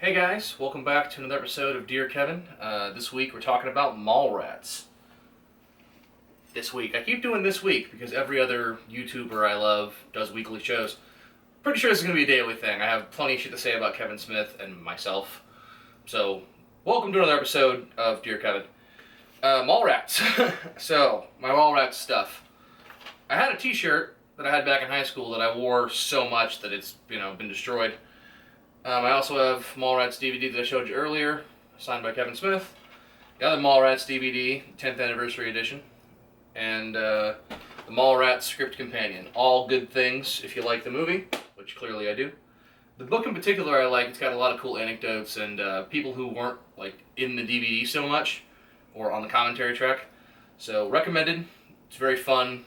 Hey guys, welcome back to another episode of Dear Kevin. This week we're talking about Mallrats. This week. I keep doing this week because every other YouTuber I love does weekly shows. Pretty sure this is going to be a daily thing. I have plenty of shit to say about Kevin Smith and myself. So, welcome to another episode of Dear Kevin. Mallrats. So, my Mallrats stuff. I had a t-shirt that I had back in high school that I wore so much that it's, been destroyed. I also have Mallrats DVD that I showed you earlier, signed by Kevin Smith. The other Mallrats DVD, 10th Anniversary Edition. And the Mallrats Script Companion. All good things if you like the movie, which clearly I do. The book in particular I like. It's got a lot of cool anecdotes and people who weren't in the DVD so much, or on the commentary track. So recommended. It's very fun,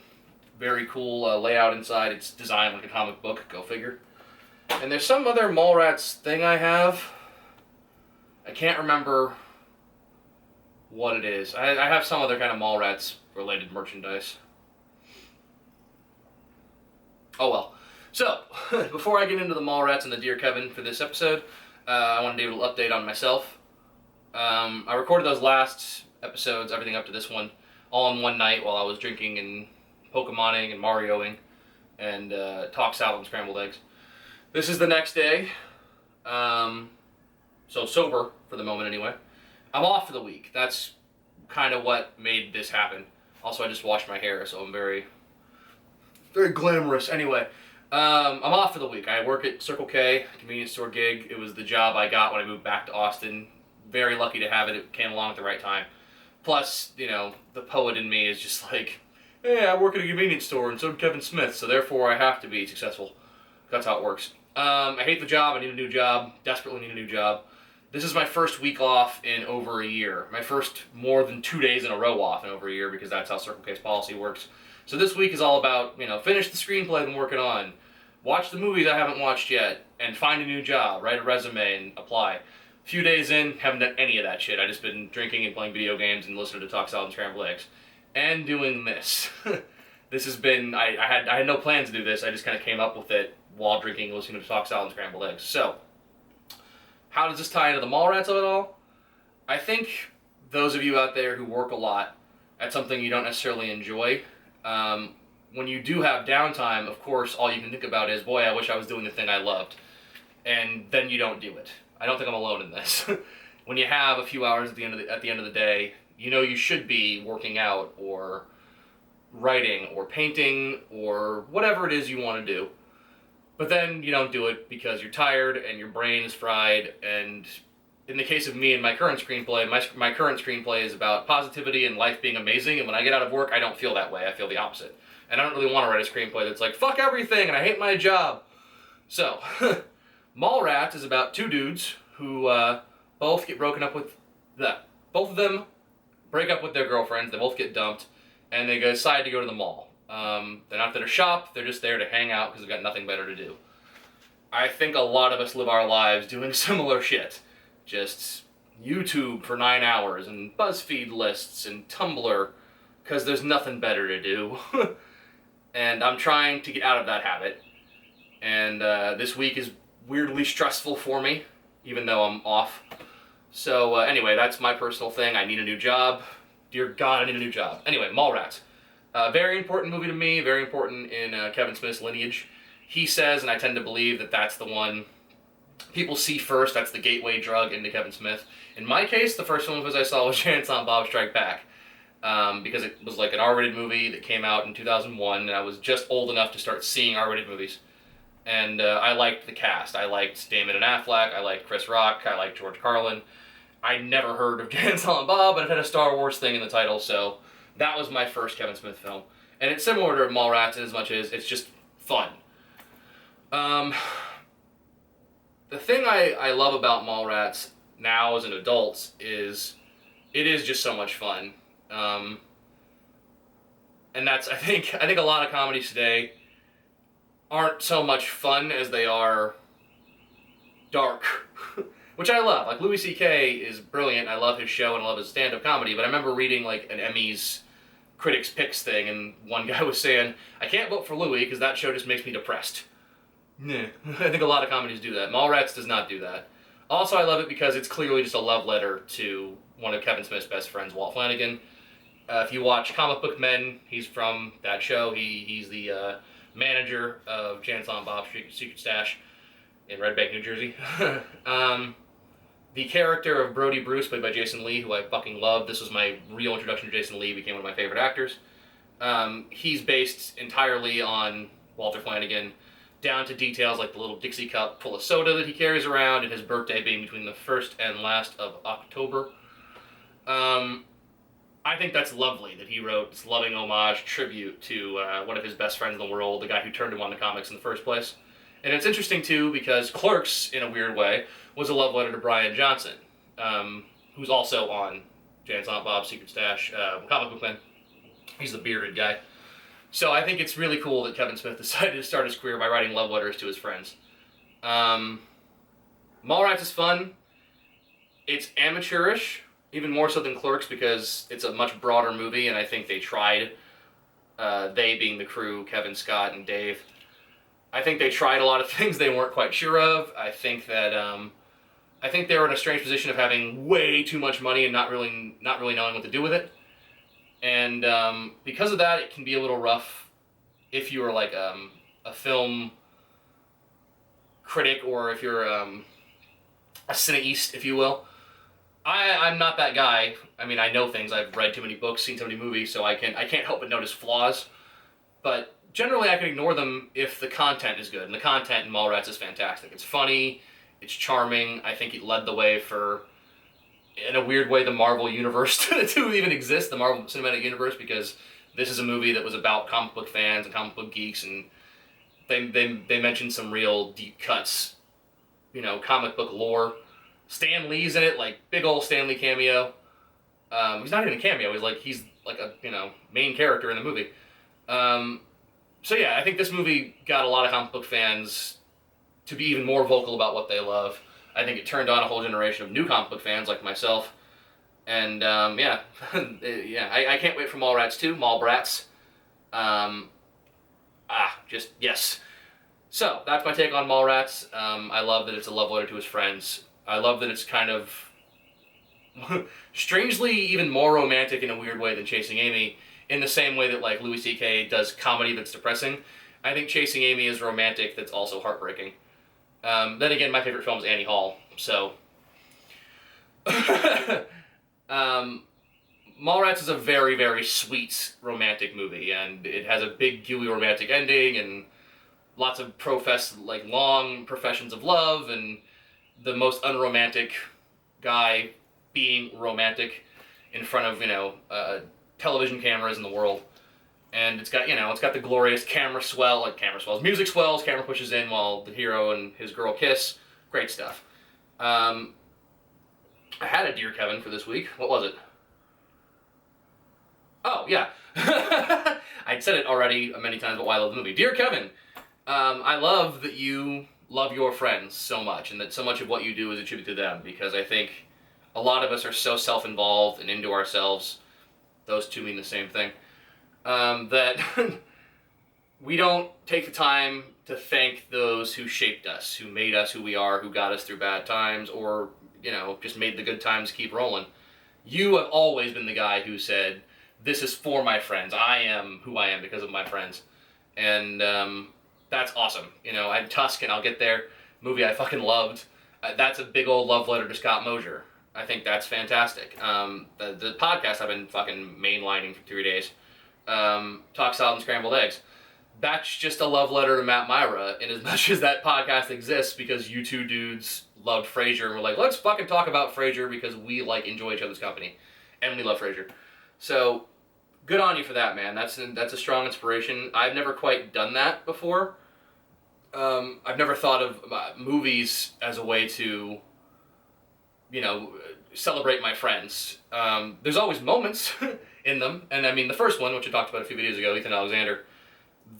very cool layout inside. It's designed like a comic book, go figure. And there's some other Mallrats thing I have. I can't remember what it is. I have some other kind of Mallrats related merchandise. Oh well. So, before I get into the Mallrats and the Dear Kevin for this episode, I want to do a little update on myself. I recorded those last episodes, everything up to this one, all in one night while I was drinking and Pokemoning and Marioing and talk salad and scrambled eggs. This is the next day, so sober for the moment anyway. I'm off for the week. That's kind of what made this happen. Also, I just washed my hair, so I'm very glamorous. Anyway, I'm off for the week. I work at Circle K, convenience store gig. It was the job I got when I moved back to Austin. Very lucky to have it. It came along at the right time. Plus, the poet in me is just like, hey, I work at a convenience store, and so did Kevin Smith, so therefore I have to be successful. That's how it works. I hate the job. I need a new job. Desperately need a new job. This is my first week off in over a year. My first more than 2 days in a row off in over a year because that's how Circle K's policy works. So this week is all about, finish the screenplay I've been working on, watch the movies I haven't watched yet, and find a new job, write a resume, and apply. A few days in, haven't done any of that shit. I just been drinking and playing video games and listening to talk salad and scrambled eggs. And doing this. This has been, I had no plans to do this. I just kind of came up with it while drinking and listening to talk salad and scrambled eggs. So, how does this tie into the Mallrats of it all? I think those of you out there who work a lot at something you don't necessarily enjoy, when you do have downtime, of course, all you can think about is, boy, I wish I was doing the thing I loved. And then you don't do it. I don't think I'm alone in this. When you have a few hours at the end of the day, you should be working out or writing or painting or whatever it is you want to do. But then you don't do it because you're tired and your brain is fried. And in the case of me and my current screenplay, my current screenplay is about positivity and life being amazing. And when I get out of work, I don't feel that way. I feel the opposite. And I don't really want to write a screenplay that's like, fuck everything and I hate my job. So, Mallrats is about two dudes who both get broken up with... Both of them break up with their girlfriends. They both get dumped. And they decide to go to the mall. They're not there to shop, they're just there to hang out because they've got nothing better to do. I think a lot of us live our lives doing similar shit. Just YouTube for 9 hours, and BuzzFeed lists, and Tumblr, because there's nothing better to do. And I'm trying to get out of that habit. And this week is weirdly stressful for me, even though I'm off. So anyway, that's my personal thing. I need a new job. Dear God, I need a new job. Anyway, Mallrats. Very important movie to me, very important in Kevin Smith's lineage. He says, and I tend to believe, that that's the one people see first. That's the gateway drug into Kevin Smith. In my case, the first one I saw was Giant Silent Bob Strike Back. Because it was like an R-rated movie that came out in 2001, and I was just old enough to start seeing R-rated movies. And I liked the cast. I liked Damon and Affleck, I liked Chris Rock, I liked George Carlin. I never heard of Giant Silent Bob, but it had a Star Wars thing in the title, so that was my first Kevin Smith film. And it's similar to Mallrats in as much as it's just fun. The thing I love about Mallrats now as an adult is it is just so much fun. And that's, I think a lot of comedies today aren't so much fun as they are dark. Which I love. Like, Louis C.K. is brilliant. I love his show and I love his stand-up comedy. But I remember reading, an Emmys critics' picks thing, and one guy was saying, I can't vote for Louis because that show just makes me depressed. Nah. I think a lot of comedies do that. Mallrats does not do that. Also, I love it because it's clearly just a love letter to one of Kevin Smith's best friends, Walt Flanagan. If you watch Comic Book Men, he's from that show. He's the manager of Jan Silent Bob's Secret Stash in Red Bank, New Jersey. The character of Brody Bruce, played by Jason Lee, who I fucking love. This was my real introduction to Jason Lee, became one of my favorite actors. He's based entirely on Walter Flanagan, down to details like the little Dixie cup full of soda that he carries around, and his birthday being between the 1st and last of October. I think that's lovely that he wrote this loving homage tribute to one of his best friends in the world, the guy who turned him on to comics in the first place. And it's interesting, too, because Clerks, in a weird way, was a love letter to Brian Johnson, who's also on Jan Silent Bob's Secret Stash, Comic Book Man. He's the bearded guy. So I think it's really cool that Kevin Smith decided to start his career by writing love letters to his friends. Mallrats is fun. It's amateurish, even more so than Clerks, because it's a much broader movie, and I think they tried, they being the crew, Kevin, Scott, and Dave, I think they tried a lot of things they weren't quite sure of. I think that I think they were in a strange position of having way too much money and not really knowing what to do with it. And because of that, it can be a little rough if you are like a film critic, or if you're a cineast, if you will. I'm not that guy. I mean, I know things. I've read too many books, seen too many movies, so I can't help but notice flaws. But generally, I can ignore them if the content is good, and the content in Mallrats is fantastic. It's funny, it's charming. I think it led the way for, in a weird way, the Marvel Universe to even exist, the Marvel Cinematic Universe, because this is a movie that was about comic book fans and comic book geeks, and they mentioned some real deep cuts, comic book lore. Stan Lee's in it, like big old Stan Lee cameo. He's not even a cameo. He's like a main character in the movie. So yeah, I think this movie got a lot of comic book fans to be even more vocal about what they love. I think it turned on a whole generation of new comic book fans like myself. And yeah, I can't wait for Mallrats 2, Mallbrats. Just yes. So that's my take on Mallrats. I love that it's a love letter to his friends. I love that it's kind of strangely even more romantic in a weird way than Chasing Amy, in the same way that like Louis C.K. does comedy that's depressing. I think Chasing Amy is romantic that's also heartbreaking. Then again, my favorite film is Annie Hall, so Mallrats is a very, very sweet romantic movie, and it has a big gooey romantic ending and lots of long professions of love, and the most unromantic guy being romantic in front of television cameras in the world. And it's got the glorious music swells, camera pushes in while the hero and his girl kiss. Great stuff. I had a Dear Kevin for this week. What was it? Oh, yeah. I'd said it already many times about why I love the movie. Dear Kevin, I love that you love your friends so much, and that so much of what you do is attributed to them, because I think a lot of us are so self-involved and into ourselves. Those two mean the same thing. That we don't take the time to thank those who shaped us, who made us who we are, who got us through bad times, or, just made the good times keep rolling. You have always been the guy who said, this is for my friends. I am who I am because of my friends. And that's awesome. I'm Tusk, and I'll get there. Movie I fucking loved. That's a big old love letter to Scott Mosier. I think that's fantastic. The podcast I've been fucking mainlining for 3 days. Talk Salad and Scrambled Eggs. That's just a love letter to Matt Myra, in as much as that podcast exists because you two dudes loved Frasier and were like, let's fucking talk about Frasier because we enjoy each other's company. And we love Frasier. So, good on you for that, man. That's a strong inspiration. I've never quite done that before. I've never thought of movies as a way to, celebrate my friends. There's always moments in them, and I mean the first one, which I talked about a few videos ago, Ethan Alexander.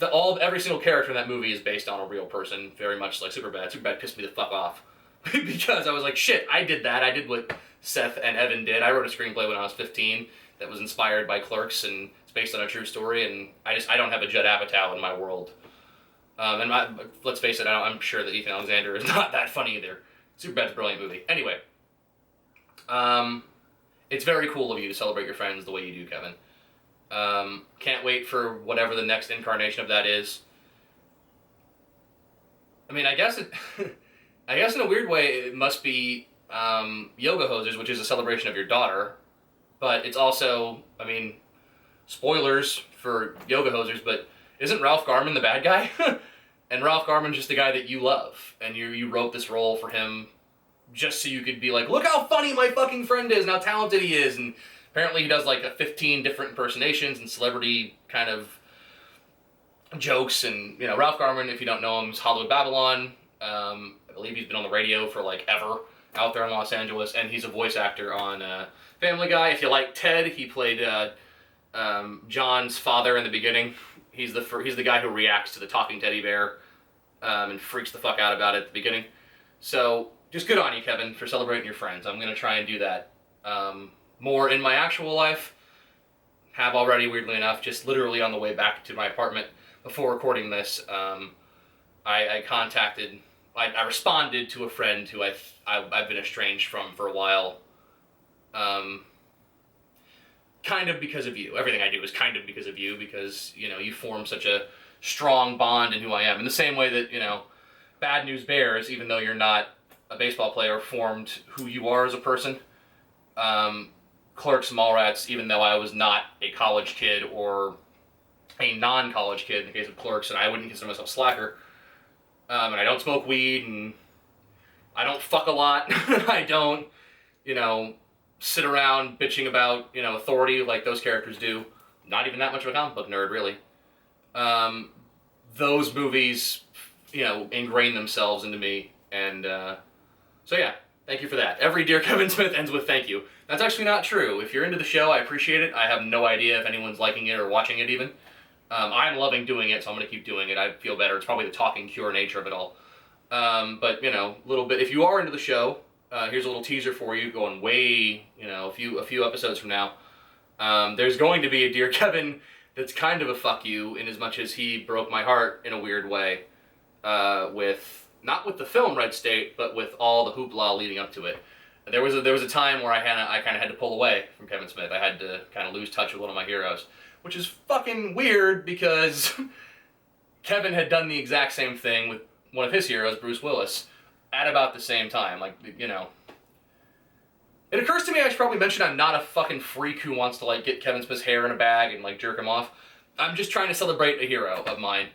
Every single character in that movie is based on a real person, very much like Superbad. Superbad pissed me the fuck off because I was like, shit, I did that. I did what Seth and Evan did. I wrote a screenplay when I was 15 that was inspired by Clerks, and it's based on a true story. And I don't have a Judd Apatow in my world. Let's face it, I'm sure that Ethan Alexander is not that funny either. Superbad's a brilliant movie. Anyway, it's very cool of you to celebrate your friends the way you do, Kevin. Can't wait for whatever the next incarnation of that is. I mean, I guess in a weird way, it must be Yoga Hosers, which is a celebration of your daughter. But it's also, I mean, spoilers for Yoga Hosers, but isn't Ralph Garman the bad guy? And Ralph Garman's just the guy that you love. And you wrote this role for him just so you could be like, look how funny my fucking friend is and how talented he is. And apparently he does like 15 different impersonations and celebrity kind of jokes. And, you know, Ralph Garman, if you don't know him, is Hollywood Babylon. I believe he's been on the radio for like ever out there in Los Angeles. And he's a voice actor on Family Guy. If you like Ted, he played John's father in the beginning. He's the guy who reacts to the talking teddy bear and freaks the fuck out about it at the beginning. So just good on you, Kevin, for celebrating your friends. I'm going to try and do that more in my actual life. Have already, weirdly enough, just literally on the way back to my apartment before recording this. I responded to a friend who I've been estranged from for a while. Kind of because of you. Everything I do is kind of because of you, because, you know, you form such a strong bond in who I am. In the same way that, you know, Bad News Bears, even though you're not a baseball player, formed who you are as a person. Clerks, Mallrats, even though I was not a college kid or a non-college kid in the case of Clerks, and I wouldn't consider myself slacker. And I don't smoke weed, and I don't fuck a lot. I don't, you know, sit around bitching about, you know, authority like those characters do. Not even that much of a comic book nerd, really. Those movies, you know, ingrain themselves into me, and so yeah, thank you for that. Every Dear Kevin Smith ends with thank you. That's actually not true. If you're into the show, I appreciate it. I have no idea if anyone's liking it or watching it even. I'm loving doing it, so I'm going to keep doing it. I feel better. It's probably the talking cure nature of it all. But, you know, a little bit. If you are into the show, here's a little teaser for you going way, you know, a few episodes from now. There's going to be a Dear Kevin that's kind of a fuck you, in as much as he broke my heart in a weird way, not with the film Red State, but with all the hoopla leading up to it. There was a time where I kind of had to pull away from Kevin Smith. I had to kind of lose touch with one of my heroes, which is fucking weird because Kevin had done the exact same thing with one of his heroes, Bruce Willis, at about the same time. Like, you know, it occurs to me I should probably mention I'm not a fucking freak who wants to, like, get Kevin Smith's hair in a bag and, like, jerk him off. I'm just trying to celebrate a hero of mine.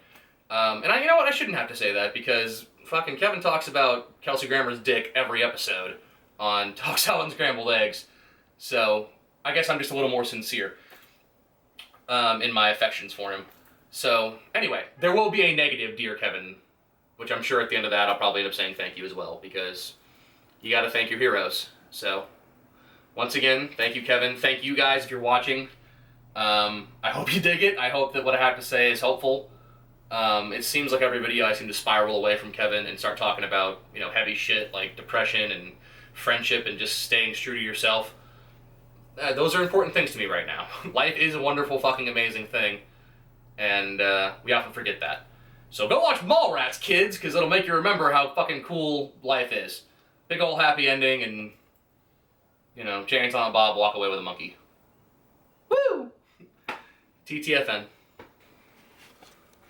And you know what? I shouldn't have to say that, because fucking Kevin talks about Kelsey Grammer's dick every episode on Talk Salad and Scrambled Eggs. So I guess I'm just a little more sincere in my affections for him. So anyway, there will be a negative Dear Kevin, which I'm sure at the end of that I'll probably end up saying thank you as well, because you gotta thank your heroes. So once again, thank you, Kevin. Thank you guys if you're watching. I hope you dig it. I hope that what I have to say is helpful. It seems like every video I seem to spiral away from Kevin and start talking about, you know, heavy shit like depression and friendship and just staying true to yourself. Those are important things to me right now. Life is a wonderful, fucking amazing thing, and we often forget that. So go watch Mallrats, kids, because it'll make you remember how fucking cool life is. Big ol' happy ending, and, you know, Jay and Silent Bob walk away with a monkey. Woo! TTFN.